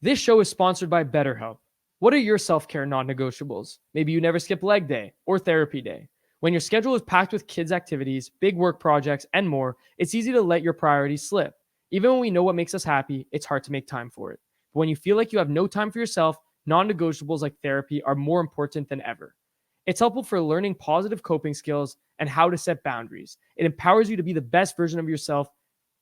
This show is sponsored by BetterHelp. What are your self-care non-negotiables? Maybe you never skip leg day or therapy day. When your schedule is packed with kids' activities, big work projects, and more, it's easy to let your priorities slip. Even when we know what makes us happy, it's hard to make time for it. But when you feel like you have no time for yourself, non-negotiables like therapy are more important than ever. It's helpful for learning positive coping skills and how to set boundaries. It empowers you to be the best version of yourself.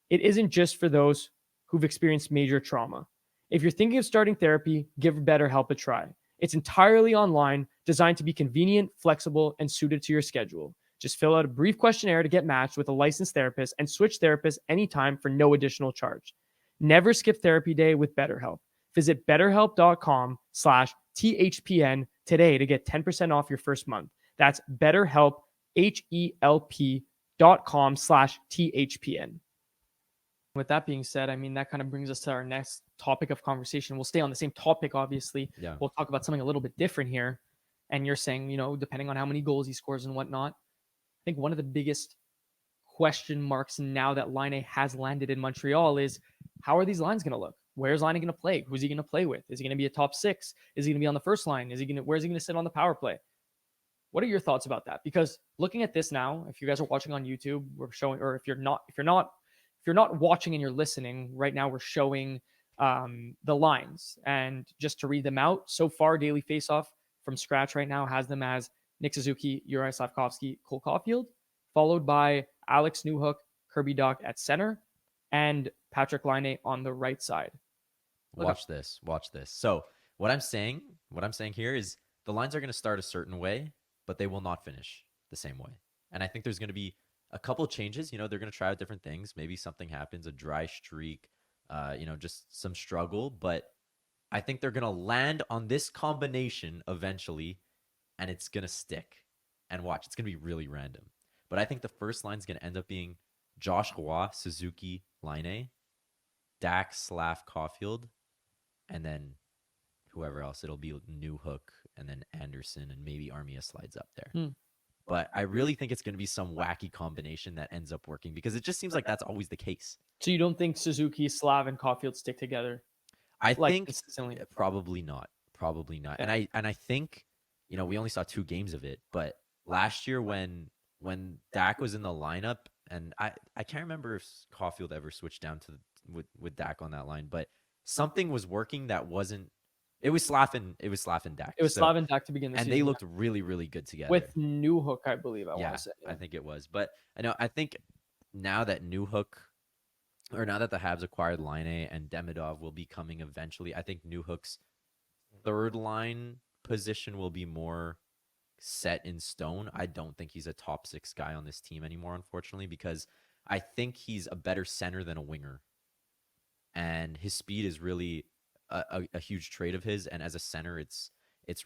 It isn't just for those who've experienced major trauma. If you're thinking of starting therapy, give BetterHelp a try. It's entirely online, designed to be convenient, flexible, and suited to your schedule. Just fill out a brief questionnaire to get matched with a licensed therapist and switch therapists anytime for no additional charge. Never skip therapy day with BetterHelp. Visit betterhelp.com/THPN today to get 10% off your first month. That's BetterHelp, HELP.com/THPN. With that being said, I mean, that kind of brings us to our next topic of conversation. We'll stay on the same topic, obviously. Yeah. We'll talk about something a little bit different here. And you're saying, depending on how many goals he scores and whatnot, I think one of the biggest question marks now that Laine has landed in Montreal is how are these lines going to look? Where's Laine going to play? Who's he going to play with? Is he going to be a top six? Is he going to be on the first line? Where's he going to sit on the power play? What are your thoughts about that? Because looking at this now, if you guys are watching on YouTube, we're showing, or if you're not watching and you're listening right now, we're showing the lines. And just to read them out, so far, Daily Faceoff from scratch right now has them as Nick Suzuki, Uri Slavkovsky, Cole Caulfield, followed by Alex Newhook, Kirby Dach at center, and Patrik Laine on the right side. Watch this. So what I'm saying here is the lines are going to start a certain way, but they will not finish the same way. And I think there's going to be a couple changes. They're going to try out different things. Maybe something happens, a dry streak, just some struggle. But I think they're going to land on this combination eventually, and it's going to stick. And watch, it's going to be really random. But I think the first line is going to end up being Josh Roy, Suzuki, Laine, Dach, Slav, Caulfield, and then whoever else. It'll be Newhook, and then Anderson, and maybe Armia slides up there. But I really think it's going to be some wacky combination that ends up working because it just seems like that's always the case. So you don't think Suzuki, Slav, and Caulfield stick together? I think consistently? Probably not. Yeah. And I think, we only saw 2 games of it, but last year when Dach was in the lineup, and I can't remember if Caulfield ever switched down to with Dach on that line, but something was working that wasn't. It was Slav and Dach. It was Slav and Dach to begin the season. And they looked really, really good together. With Newhook, I believe, I want to say. I think it was. But I think now that the Habs acquired Laine and Demidov will be coming eventually, I think Newhook's third line position will be more set in stone. I don't think he's a top 6 guy on this team anymore, unfortunately, because I think he's a better center than a winger. And his speed is really a huge trait of his, and as a center, it's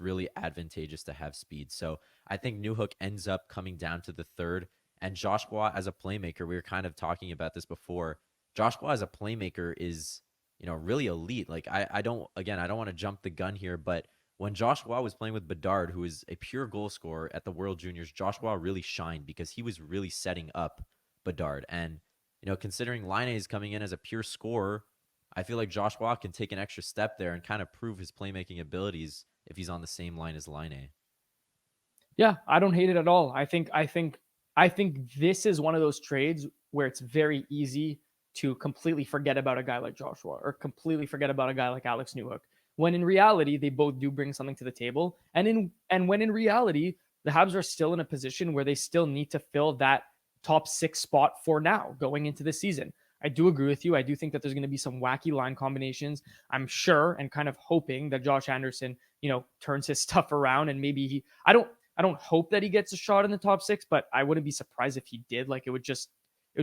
really advantageous to have speed. So I think Newhook ends up coming down to the third, and Josh Roy as a playmaker, we were kind of talking about this before. Josh Roy as a playmaker is, really elite. Like I don't want to jump the gun here, but when Josh Roy was playing with Bedard, who is a pure goal scorer at the World Juniors, Josh Roy really shined because he was really setting up Bedard. And considering Laine is coming in as a pure scorer, I feel like Josh Roy can take an extra step there and kind of prove his playmaking abilities if he's on the same line as Laine. Yeah, I don't hate it at all. I think this is one of those trades where it's very easy to completely forget about a guy like Joshua or completely forget about a guy like Alex Newhook. When in reality, they both do bring something to the table. And when in reality, the Habs are still in a position where they still need to fill that top 6 spot for now going into the season. I do agree with you. I do think that there's going to be some wacky line combinations. I'm sure and kind of hoping that Josh Anderson, turns his stuff around and maybe I don't hope that he gets a shot in the top 6, but I wouldn't be surprised if he did. Like it would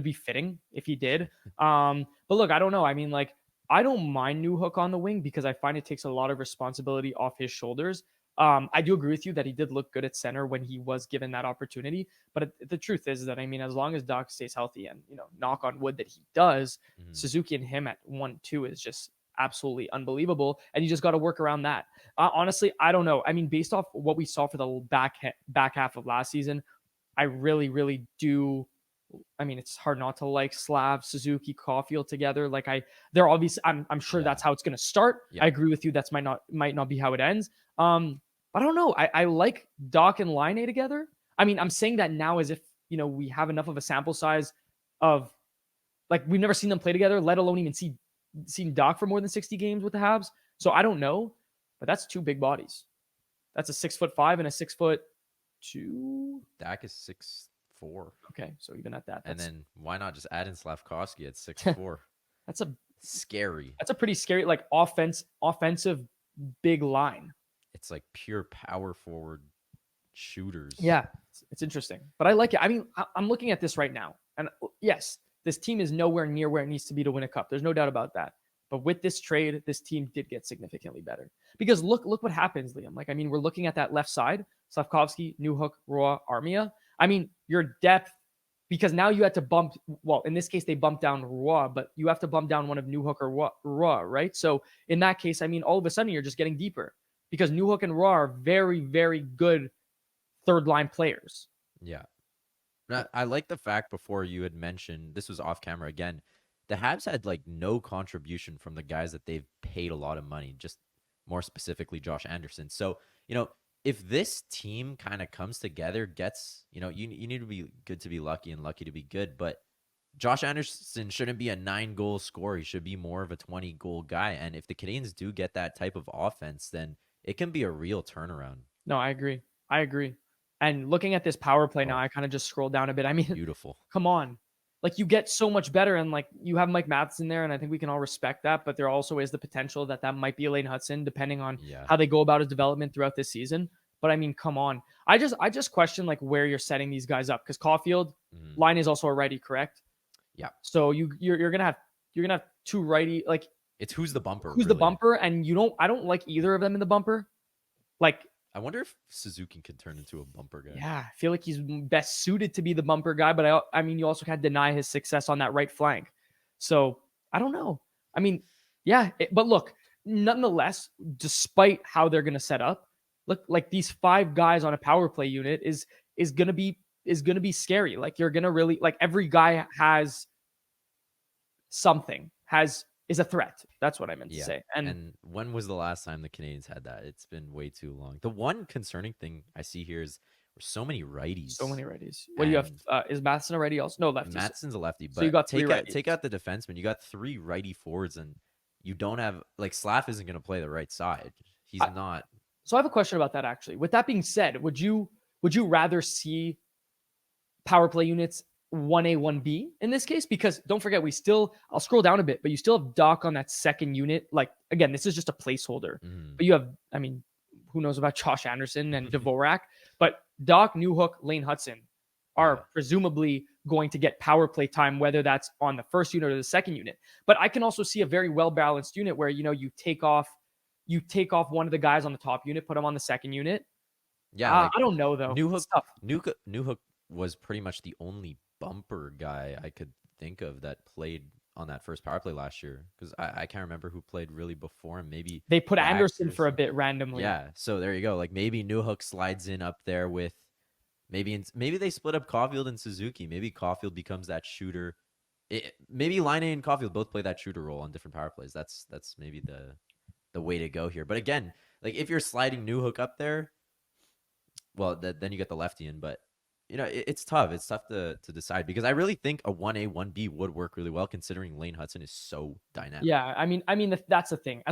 be fitting if he did. But look, I don't know. I mean, like I don't mind Newhook on the wing because I find it takes a lot of responsibility off his shoulders. I do agree with you that he did look good at center when he was given that opportunity. But the truth is that, I mean, as long as Dach stays healthy and, knock on wood that he does, Suzuki and him at 1-2 is just absolutely unbelievable. And you just got to work around that. Honestly, I don't know. I mean, based off what we saw for the back half of last season, I really, really do I mean, it's hard not to like Slav, Suzuki, Caulfield together. Like they're obviously. I'm sure Yeah. that's how it's going to start. Yeah. I agree with you. That's might not be how it ends. But I don't know. I like Dach and Laine together. I mean, I'm saying that now as if we have enough of a sample size of like we've never seen them play together, let alone even seen Dach for more than 60 games with the Habs. So I don't know, but that's two big bodies. That's a 6'5" and a 6'2". Dak is 6'4". Okay, so even at that, And that's then why not just add in Slavkovsky at 6'4"? that's a Scary. that's a pretty scary like offensive big line. It's like pure power forward shooters. Yeah, it's interesting, but I like it. I mean, I'm looking at this right now, and yes, this team is nowhere near where it needs to be to win a cup. There's no doubt about that. But with this trade, this team did get significantly better because look what happens, Liam. Like I mean, we're looking at that left side: Slavkovsky, Newhook, Roy, Armia. I mean, your depth because now you had to bump. Well, in this case, they bumped down Roy, but you have to bump down one of Newhook or Roy, right? So in that case, I mean, all of a sudden you're just getting deeper because Newhook and Roy are very, very good third line players. Yeah. I like the fact before you had mentioned this was off camera again. The Habs had like no contribution from the guys that they've paid a lot of money, just more specifically Josh Anderson. So, if this team kind of comes together, gets, you need to be good to be lucky and lucky to be good. But Josh Anderson shouldn't be a 9-goal scorer. He should be more of a 20-goal guy. And if the Canadiens do get that type of offense, then it can be a real turnaround. No, I agree. I agree. And looking at this power play now, Oh, I kind of just scrolled down a bit. I mean, beautiful. come on. Like you get so much better and like you have Mike Matheson there and I think we can all respect that, but there also is the potential that might be Elaine Hudson depending on Yeah. how they go about his development throughout this season. But I mean, come on. I just question like where you're setting these guys up because Caulfield line is also a righty, correct? Yeah. So you're gonna have two righty like it's who's the bumper. Who's really. the bumper? And I don't like either of them in the bumper. Like I wonder if Suzuki could turn into a bumper guy. Yeah, I feel like he's best suited to be the bumper guy, but I mean, you also can't deny his success on that right flank. So I don't know. I mean, yeah, but look, nonetheless, despite how they're going to set up, look like these 5 guys on a power play unit is going to be scary. Like you're going to really like every guy has something is a threat. That's what I meant to say. And when was the last time the Canadiens had that? It's been way too long. The one concerning thing I see here is there's so many righties. So many righties. What do you have? Is Matheson a righty also? No, lefty. Matheson's a lefty, but so you got take out the defenseman. You got 3 righty forwards, and you don't have like Slav isn't going to play the right side. He's not. So I have a question about that actually. With that being said, would you rather see power play units 1A, 1B in this case? Because don't forget, I'll scroll down a bit, but you still have Dach on that second unit. Like, again, this is just a placeholder. But you have, I mean, who knows about Josh Anderson and Dvorak? But Dach, Newhook, Laine Hudson are presumably going to get power play time, whether that's on the first unit or the second unit. But I can also see a very well-balanced unit where, you take off one of the guys on the top unit, put him on the second unit. Yeah. I don't know, though. Newhook was pretty much the only bumper guy I could think of that played on that first power play last year, because I can't remember who played really before him. Maybe they put Anderson for a bit randomly. Yeah, so there you go. Like maybe Newhook slides in up there with maybe they split up Caulfield and Suzuki. Maybe Caulfield becomes that shooter. Maybe Laine and Caulfield both play that shooter role on different power plays. That's maybe the way to go here. But again, like if you're sliding Newhook up there, well, then you get the lefty in, but it's tough. It's tough to decide because I really think a 1A, 1B would work really well considering Laine Hudson is so dynamic. Yeah, I mean that's the thing.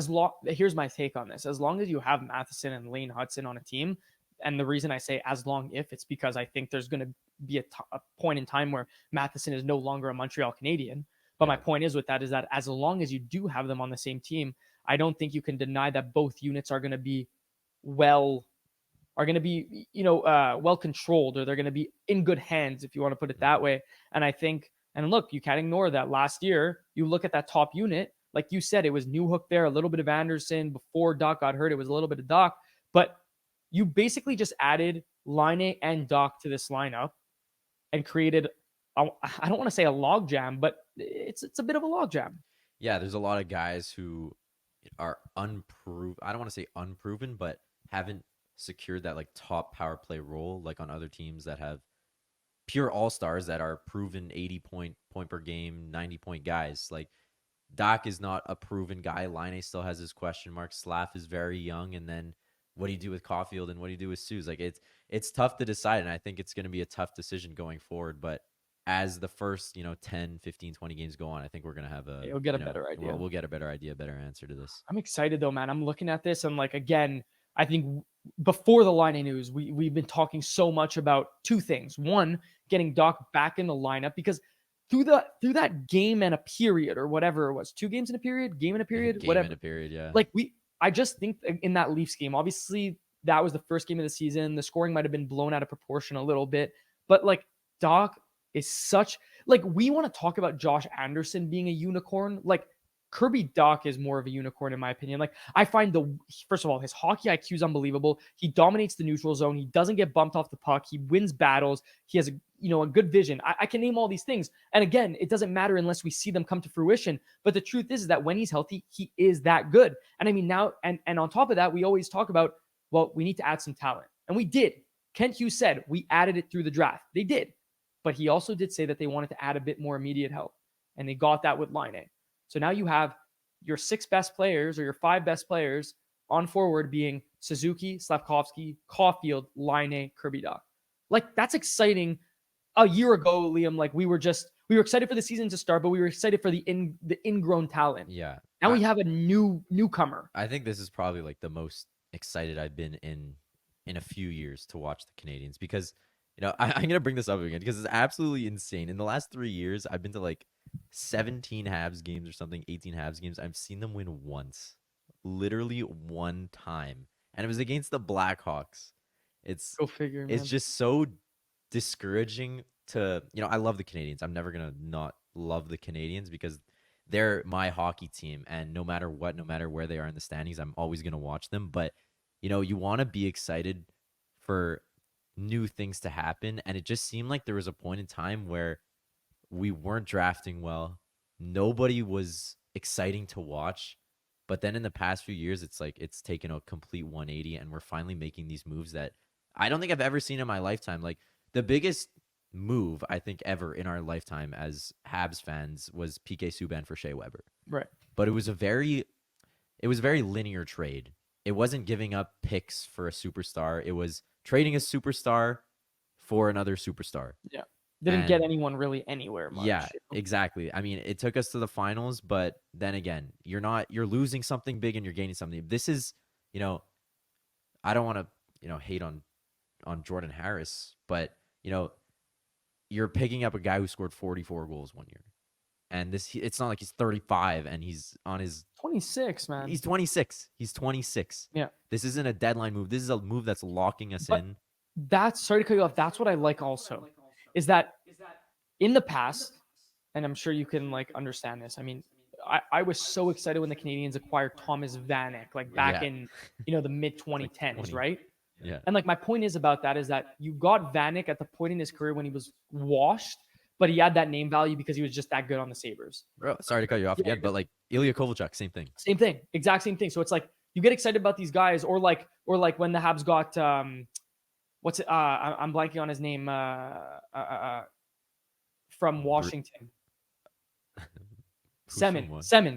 Here's my take on this. As long as you have Matheson and Laine Hudson on a team, and the reason I say as long if it's because I think there's going to be a point in time where Matheson is no longer a Montreal Canadian. But my point is that as long as you do have them on the same team, I don't think you can deny that both units are going to be well controlled, or they're going to be in good hands, if you want to put it that way. And I think, and look, you can't ignore that last year, you look at that top unit, like you said, it was Newhook there, a little bit of Anderson. Before Dach got hurt, it was a little bit of Dach. But you basically just added Laine and Dach to this lineup and created, I don't want to say a logjam, but it's a bit of a logjam. Yeah, there's a lot of guys who are unproven. I don't want to say unproven, but haven't secured that like top power play role like on other teams that have pure all-stars that are proven 80 point per game, 90-point guys. Like Dach is not a proven guy. Laine still has his question marks. Slav is very young. And then what do you do with Caulfield and what do you do with Suze? Like it's tough to decide. And I think it's going to be a tough decision going forward. But as the first, 10, 15, 20 games go on, I think we're going to have You'll get a better idea. We'll get a better idea, better answer to this. I'm excited though, man. I'm looking at this and like, again, I think before the Laine news, we've been talking so much about two things. One, getting Dach back in the lineup, because through that game and a period, or whatever it was, 2 games in a period, game in a period, Game in a period, yeah. Like I just think in that Leafs game, obviously that was the first game of the season. The scoring might have been blown out of proportion a little bit, but like Dach is such, like, we want to talk about Josh Anderson being a unicorn. Like Kirby Dach is more of a unicorn in my opinion. Like I find first of all, his hockey IQ is unbelievable. He dominates the neutral zone. He doesn't get bumped off the puck. He wins battles. He has a good vision. I can name all these things. And again, it doesn't matter unless we see them come to fruition. But the truth is that when he's healthy, he is that good. And I mean now, and on top of that, we always talk about, well, we need to add some talent. And we did. Kent Hughes said we added it through the draft. They did. But he also did say that they wanted to add a bit more immediate help. And they got that with Laine. So now you have your 6 best players or your 5 best players on forward being Suzuki, Slavkovsky, Caulfield, Laine, Kirby Dach. Like that's exciting. A year ago, Liam, like we were excited for the season to start, but we were excited for the ingrown talent. Yeah. Now we have a newcomer. I think this is probably like the most excited I've been in a few years to watch the Canadiens, because I'm going to bring this up again because it's absolutely insane. In the last 3 years, I've been to like 17 Habs games or something, 18 Habs games. I've seen them win once, literally one time. And it was against the Blackhawks. Go figure, man. It's just so discouraging to, I love the Canadiens. I'm never going to not love the Canadiens because they're my hockey team. And no matter what, no matter where they are in the standings, I'm always going to watch them. But, you want to be excited for new things to happen. And it just seemed like there was a point in time where we weren't drafting well. Nobody was exciting to watch. But then in the past few years, it's like it's taken a complete 180 and we're finally making these moves that I don't think I've ever seen in my lifetime. Like the biggest move I think ever in our lifetime as Habs fans was PK Subban for Shea Weber. Right. But it was a very linear trade. It wasn't giving up picks for a superstar. It was trading a superstar for another superstar. Yeah. Didn't get anyone really anywhere much. Yeah, exactly. I mean, it took us to the finals, but then again, you're losing something big and you're gaining something. This is, I don't want to, hate on Jordan Harris, but, you're picking up a guy who scored 44 goals one year. And it's not like he's 35 and he's on his 26, man. He's 26. He's 26. Yeah. This isn't a deadline move. This is a move that's locking us in. Sorry to cut you off. That's what I like also, is that in the past, and I'm sure you can like understand this. I mean, I was so excited when the Canadiens acquired Thomas Vanek, like back in, the mid 2010s, right? Yeah. And like my point is about that is that you got Vanek at the point in his career when he was washed, but he had that name value because he was just that good on the Sabres. Bro, sorry to cut you off again, but like Ilya Kovalchuk, same thing. Same thing. Exact same thing. So it's like you get excited about these guys, or like when the Habs got what's it? I'm blanking on his name from Washington. Semin.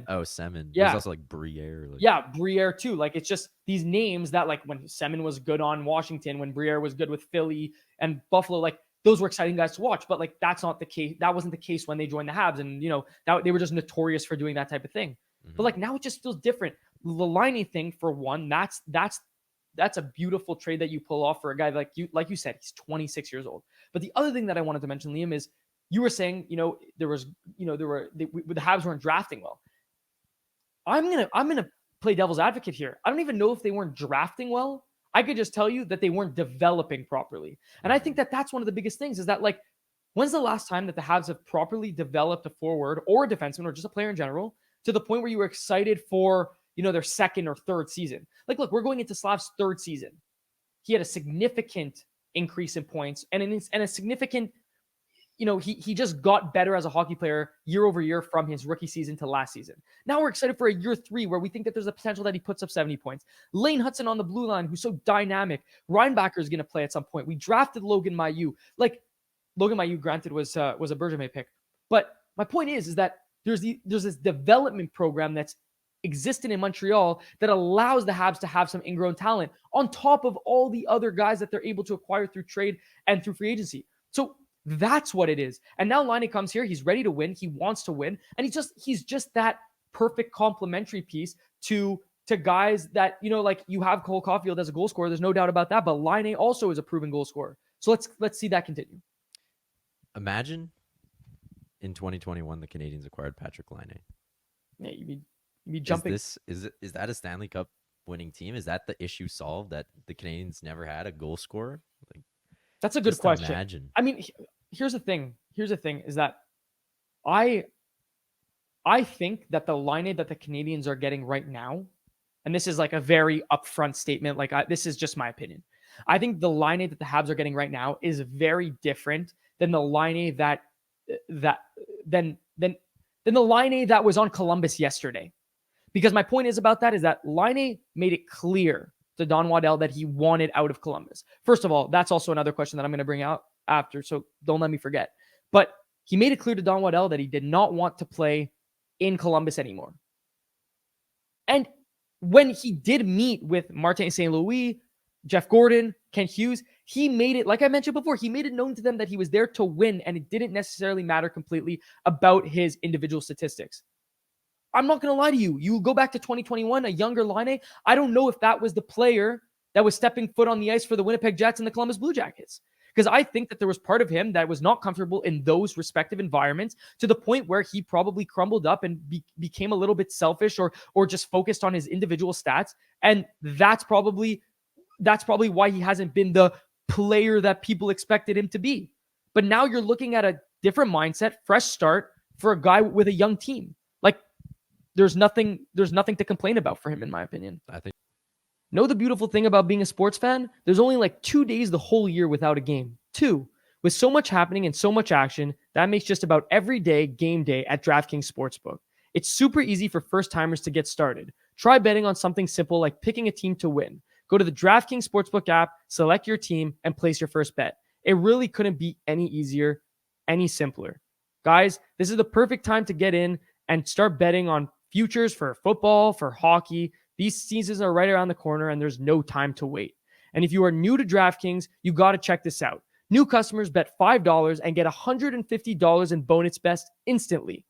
Oh, Semin. Yeah. There's also like Briere. Yeah, Briere too. Like it's just these names that like when Semin was good on Washington, when Briere was good with Philly and Buffalo, like those were exciting guys to watch. But like that's not the case. That wasn't the case when they joined the Habs, and that they were just notorious for doing that type of thing. Mm-hmm. But like now it just feels different. The Laine thing, for one, that's a beautiful trade that you pull off for a guy like you said, he's 26 years old. But the other thing that I wanted to mention, Liam, is you were saying, the Habs weren't drafting well. I'm gonna play devil's advocate here. I don't even know if they weren't drafting well. I could just tell you that they weren't developing properly. And I think that that's one of the biggest things is that, like, when's the last time that the Habs have properly developed a forward or a defenseman or just a player in general to the point where you were excited for, their second or third season? Like, look, we're going into Slav's third season. He had a significant increase in points and a significant, he just got better as a hockey player year over year from his rookie season to last season. Now we're excited for a year 3 where we think that there's a potential that he puts up 70 points. Lane Hudson on the blue line, who's so dynamic. Reinbacher is going to play at some point. We drafted Logan Mailloux. Like, Logan Mailloux, granted, was a Bergevin pick, but my point is that there's this development program that's existing in Montreal that allows the Habs to have some ingrown talent on top of all the other guys that they're able to acquire through trade and through free agency. So that's what it is. And now Laine comes here. He's ready to win. He wants to win, and he's just that perfect complementary piece to guys that, you know, like you have Cole Caulfield as a goal scorer. There's no doubt about that. But Laine also is a proven goal scorer. So let's see that continue. Imagine in 2021 the Canadiens acquired Patrik Laine. Yeah, you'd be jumping. Is that a Stanley Cup winning team? Is that the issue solved, that the Canadiens never had a goal scorer? Like, that's a good question. Imagine. I mean, here's the thing is that I think that the Laine that the Canadiens are getting right now, and this is like a very upfront statement, like this is just my opinion. I think the Laine that the Habs are getting right now is very different than the Laine than the Laine that was on Columbus yesterday. Because my point is about that is that Laine made it clear to Don Waddell that he wanted out of Columbus. First of all, that's also another question that I'm going to bring out after, so don't let me forget. But he made it clear to Don Waddell that he did not want to play in Columbus anymore. And when he did meet with Martin St. Louis, Jeff Gordon, Kent Hughes, he made it, like I mentioned before, he made it known to them that he was there to win, and it didn't necessarily matter completely about his individual statistics. I'm not going to lie to you. You go back to 2021, a younger Laine, I don't know if that was the player that was stepping foot on the ice for the Winnipeg Jets and the Columbus Blue Jackets. Because I think that there was part of him that was not comfortable in those respective environments, to the point where he probably crumbled up and became a little bit selfish or just focused on his individual stats. And that's probably why he hasn't been the player that people expected him to be. But now you're looking at a different mindset, fresh start for a guy with a young team. Like, there's nothing to complain about for him, in my opinion. I think. Know the beautiful thing about being a sports fan? There's only like 2 days the whole year without a game. 2. With so much happening and so much action, that makes just about every day game day at DraftKings Sportsbook. It's super easy for first-timers to get started. Try betting on something simple like picking a team to win. Go to the DraftKings Sportsbook app, select your team, and place your first bet. It really couldn't be any easier, any simpler. Guys, this is the perfect time to get in and start betting on futures for football, for hockey. These seasons are right around the corner, and there's no time to wait. And if you are new to DraftKings, you got to check this out. New customers bet $5 and get $150 in bonus bets instantly.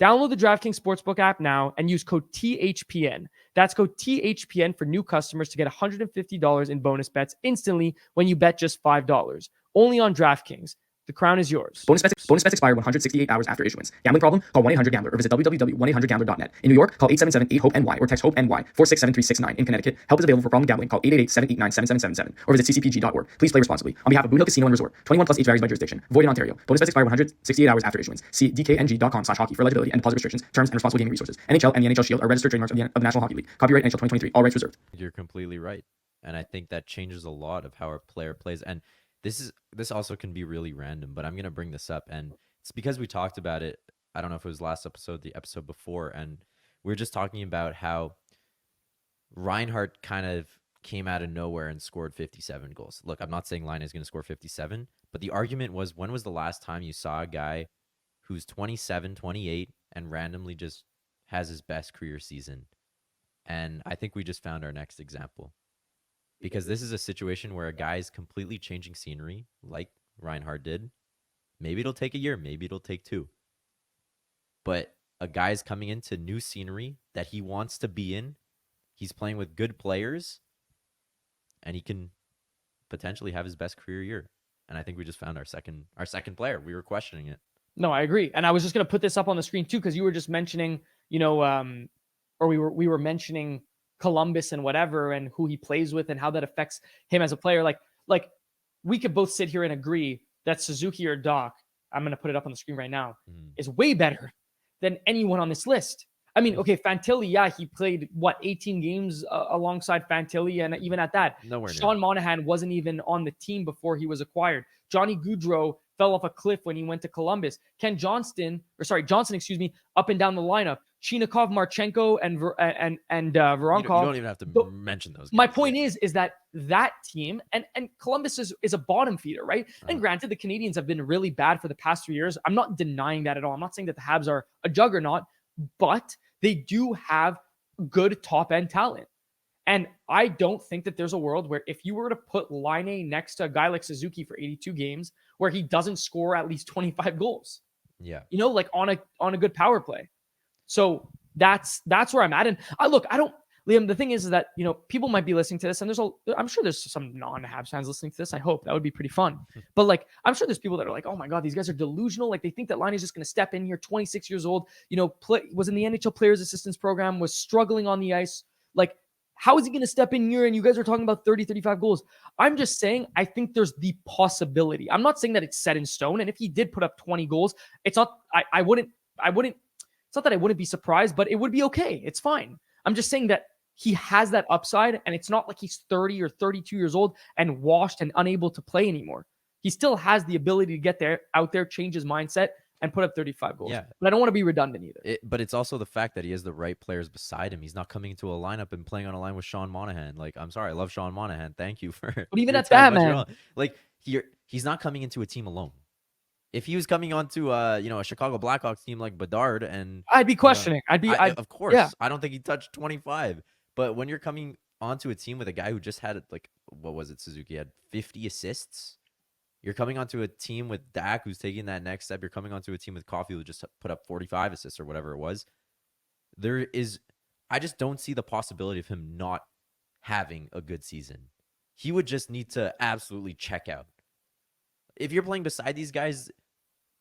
Download the DraftKings Sportsbook app now and use code THPN. That's code THPN for new customers to get $150 in bonus bets instantly when you bet just $5. Only on DraftKings. The crown is yours. Bonus bets expire 168 hours after issuance. Gambling problem? Call 1-800-GAMBLER or visit www.1800gambler.net. In New York, call 877-8-HOPE-NY or text HOPE-NY 467-369. In Connecticut, help is available for problem gambling. Call 888-789-7777 or visit ccpg.org. Please play responsibly. On behalf of Boot Hill Casino and Resort, 21 plus age varies by jurisdiction. Void in Ontario. Bonus bets expire 168 hours after issuance. See dkng.com/hockey for eligibility and deposit restrictions, terms, and responsible gaming resources. NHL and the NHL Shield are registered trademarks of the National Hockey League. Copyright NHL 2023. All rights reserved. You're completely right. And I think that changes a lot of how a player plays. And this also can be really random, but I'm going to bring this up, and it's because we talked about it. I don't know if it was last episode, the episode before, and we were just talking about how Reinhart kind of came out of nowhere and scored 57 goals. Look, I'm not saying Laine is going to score 57, but the argument was, when was the last time you saw a guy who's 27, 28 and randomly just has his best career season? And I think we just found our next example. Because this is a situation where a guy is completely changing scenery, like Reinhart did. Maybe it'll take a year, maybe it'll take 2. But a guy's coming into new scenery that he wants to be in. He's playing with good players, and he can potentially have his best career year. And I think we just found our second player. We were questioning it. No, I agree. And I was just going to put this up on the screen too, because you were just mentioning, or we were mentioning Columbus and whatever, and who he plays with and how that affects him as a player. Like we could both sit here and agree that Suzuki or Dach, I'm going to put it up on the screen right now, is way better than anyone on this list. I mean, okay, Fantilli, yeah, he played 18 games alongside Fantilli, and even at that, Nowhere near. Sean Monahan wasn't even on the team before he was acquired. Johnny Gaudreau fell off a cliff when he went to Columbus. Johnson, excuse me, up and down the lineup. Chinikov, Marchenko, and Voronkov. You don't even have to mention those guys. My point is that team and Columbus is a bottom feeder, right? And granted, the Canadiens have been really bad for the past 3 years. I'm not denying that at all. I'm not saying that the Habs are a juggernaut, but they do have good top end talent. And I don't think that there's a world where if you were to put Laine next to a guy like Suzuki for 82 games, where he doesn't score at least 25 goals. Yeah. Like on a good power play. So that's where I'm at. And Liam, the thing is that, people might be listening to this, and I'm sure there's some non-Habs fans listening to this. I hope that would be pretty fun. But like, I'm sure there's people that are like, oh my God, these guys are delusional. Like they think that Laine is just going to step in here, 26 years old, was in the NHL Players Assistance Program, was struggling on the ice. Like, how is he going to step in here? And you guys are talking about 30, 35 goals. I'm just saying, I think there's the possibility. I'm not saying that it's set in stone. And if he did put up 20 goals, it's not, I wouldn't, it's not that I wouldn't be surprised, but it would be okay. It's fine. I'm just saying that he has that upside, and it's not like he's 30 or 32 years old and washed and unable to play anymore. He still has the ability to get out there, change his mindset, and put up 35 goals. Yeah. But I don't want to be redundant either. But it's also the fact that he has the right players beside him. He's not coming into a lineup and playing on a line with Sean Monahan. Like, I'm sorry, I love Sean Monahan. Thank you for. But even at that, man, like he's not coming into a team alone. If he was coming onto a Chicago Blackhawks team like Bedard, and I'd be questioning. Of course, yeah. I don't think he touched 25. But when you're coming onto a team with a guy who just had Suzuki had 50 assists. You're coming onto a team with Dach, who's taking that next step. You're coming onto a team with Coffey, who just put up 45 assists or whatever it was. I just don't see the possibility of him not having a good season. He would just need to absolutely check out. If you're playing beside these guys,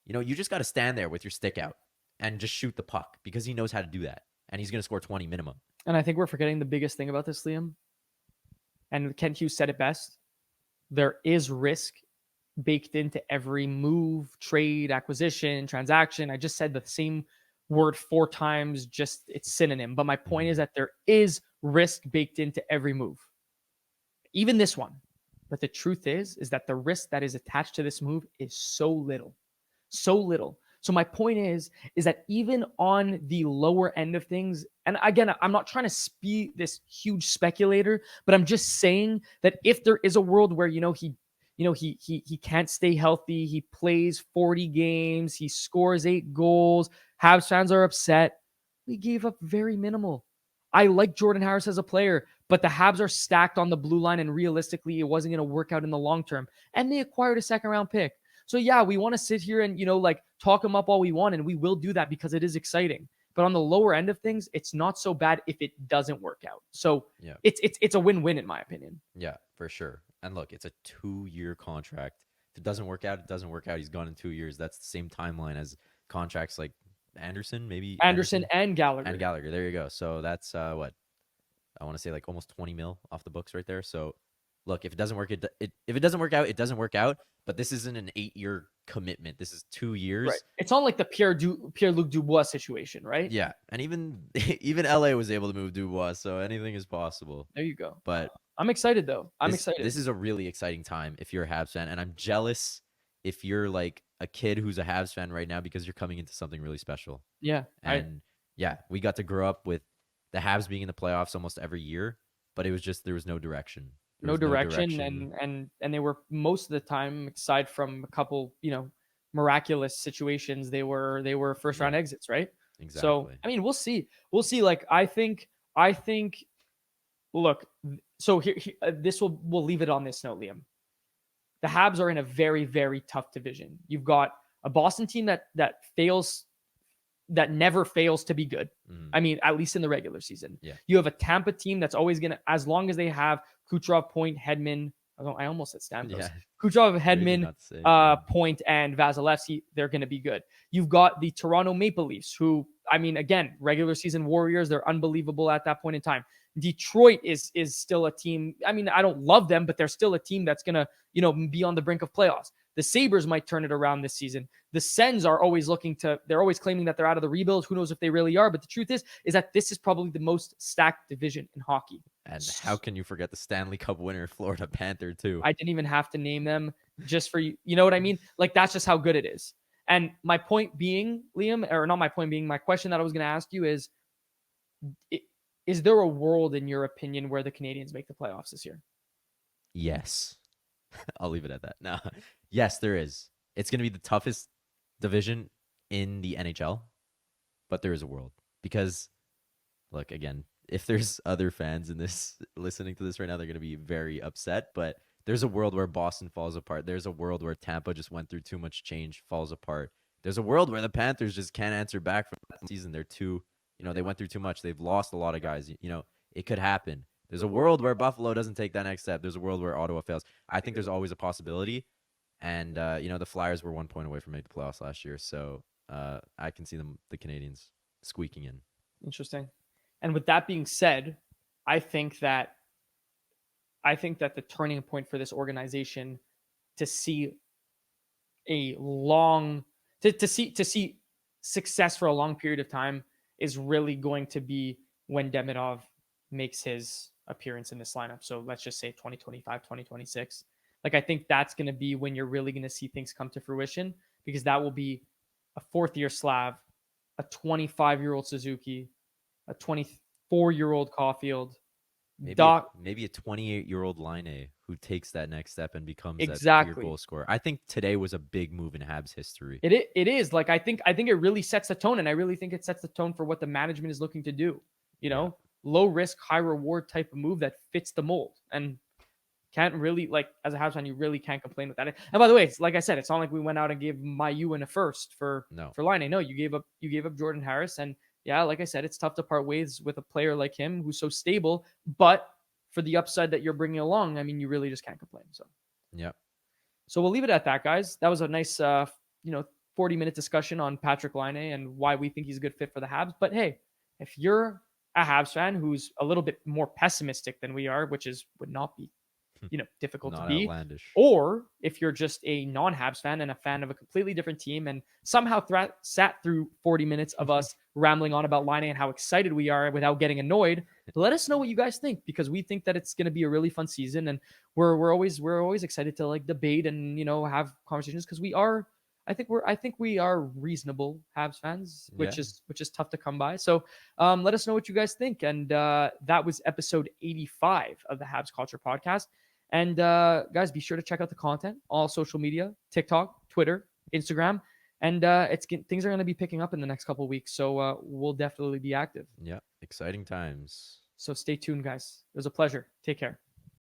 you just got to stand there with your stick out and just shoot the puck, because he knows how to do that. And he's going to score 20 minimum. And I think we're forgetting the biggest thing about this, Liam. And Kent Hughes said it best. There is risk baked into every move, trade, acquisition, transaction. I just said the same word 4 times, just it's synonym. But my point is that there is risk baked into every move, even this one. But the truth is that the risk that is attached to this move is so little. So my point is that even on the lower end of things, and again, I'm not trying to be this huge speculator, but I'm just saying that if there is a world where, he can't stay healthy, he plays 40 games, he scores 8 goals, Habs fans are upset, we gave up very minimal. I like Jordan Harris as a player, but the Habs are stacked on the blue line, and realistically, it wasn't going to work out in the long term. And they acquired a 2nd-round pick. So yeah, we want to sit here and, talk them up all we want, and we will do that because it is exciting. But on the lower end of things, it's not so bad if it doesn't work out. So yeah, it's a win-win in my opinion. Yeah, for sure. And look, it's a 2-year contract. If it doesn't work out, it doesn't work out. He's gone in 2 years. That's the same timeline as contracts like Anderson and Gallagher. And Gallagher. There you go. So that's what I want to say, like almost 20 mil off the books right there. So look, if it doesn't work, if it doesn't work out, it doesn't work out. But this isn't an 8-year commitment. This is 2 years. Right. It's not like the Pierre-Luc Dubois situation, right? Yeah. And even LA was able to move Dubois, so anything is possible. There you go. But I'm excited though. I'm excited. This is a really exciting time if you're a Habs fan, and I'm jealous if you're like a kid who's a Habs fan right now, because you're coming into something really special. Yeah. And we got to grow up with the Habs being in the playoffs almost every year, but it was just there was no direction. No direction, and they were most of the time, aside from a couple, miraculous situations, they were first round exits, right? Exactly. So I mean, we'll see. Like I think. Look, so here we'll leave it on this note, Liam. The Habs are in a very, very tough division. You've got a Boston team that never fails to be good. I mean, at least in the regular season. Yeah. You have a Tampa team that's always going to, as long as they have Kucherov, Point, Hedman. I almost said Stamkos. Yeah. Kucherov, Hedman, Point, and Vasilevsky, they're going to be good. You've got the Toronto Maple Leafs, who, I mean, again, regular season warriors. They're unbelievable at that point in time. Detroit is still a team. I mean, I don't love them, but they're still a team that's going to, be on the brink of playoffs. The Sabres might turn it around this season. The Sens are always they're always claiming that they're out of the rebuild. Who knows if they really are? But the truth is that this is probably the most stacked division in hockey. And how can you forget the Stanley Cup winner, Florida Panther, too? I didn't even have to name them. just for you. You know what I mean? Like, that's just how good it is. And my point being, Liam, or not my point being, my question that I was going to ask you is there a world, in your opinion, where the Canadiens make the playoffs this year? Yes. I'll leave it at that. No. Yes, there is. It's going to be the toughest division in the NHL, but there is a world. Because, look, again, if there's other fans in this listening to this right now, they're going to be very upset. But there's a world where Boston falls apart. There's a world where Tampa just went through too much change, falls apart. There's a world where the Panthers just can't answer back from that season. They're too, they went through too much. They've lost a lot of guys. It could happen. There's a world where Buffalo doesn't take that next step. There's a world where Ottawa fails. I think there's always a possibility. And, the Flyers were 1 point away from making the playoffs last year. So I can see the Canadiens squeaking in. Interesting. And with that being said, I think that the turning point for this organization to see to see success for a long period of time is really going to be when Demidov makes his appearance in this lineup. So let's just say 2025, 2026. Like, I think that's going to be when you're really going to see things come to fruition, because that will be a fourth-year Slav, a 25-year-old Suzuki, a 24-year-old Caulfield, Dach, maybe a 28-year-old Laine who takes that next step and becomes exactly that goal scorer. I think today was a big move in Habs history. It is. Like, I think it really sets the tone, and I really think it sets the tone for what the management is looking to do. Low risk, high reward type of move that fits the mold, and can't really, like, as a Habs fan, you really can't complain with that. And by the way, it's like I said, it's not like we went out and gave Mayu in a first for Laine. No, you gave up Jordan Harris, and yeah, like I said, it's tough to part ways with a player like him who's so stable, but for the upside that you're bringing along, I mean, you really just can't complain. So, yeah. So we'll leave it at that, guys. That was a nice, 40-minute discussion on Patrik Laine and why we think he's a good fit for the Habs. But hey, if you're a Habs fan who's a little bit more pessimistic than we are, which would not be, difficult to be, outlandish. Or if you're just a non-Habs fan and a fan of a completely different team and somehow sat through 40 minutes of us rambling on about Laine and how excited we are without getting annoyed, let us know what you guys think, because we think that it's going to be a really fun season, and we're always excited to, like, debate and have conversations, because I think we are reasonable Habs fans, which is tough to come by. So let us know what you guys think. And that was episode 85 of the Habs Culture Podcast. And guys, be sure to check out the content, all social media, TikTok, Twitter, Instagram. And things are going to be picking up in the next couple of weeks. So we'll definitely be active. Yeah, exciting times. So stay tuned, guys. It was a pleasure. Take care.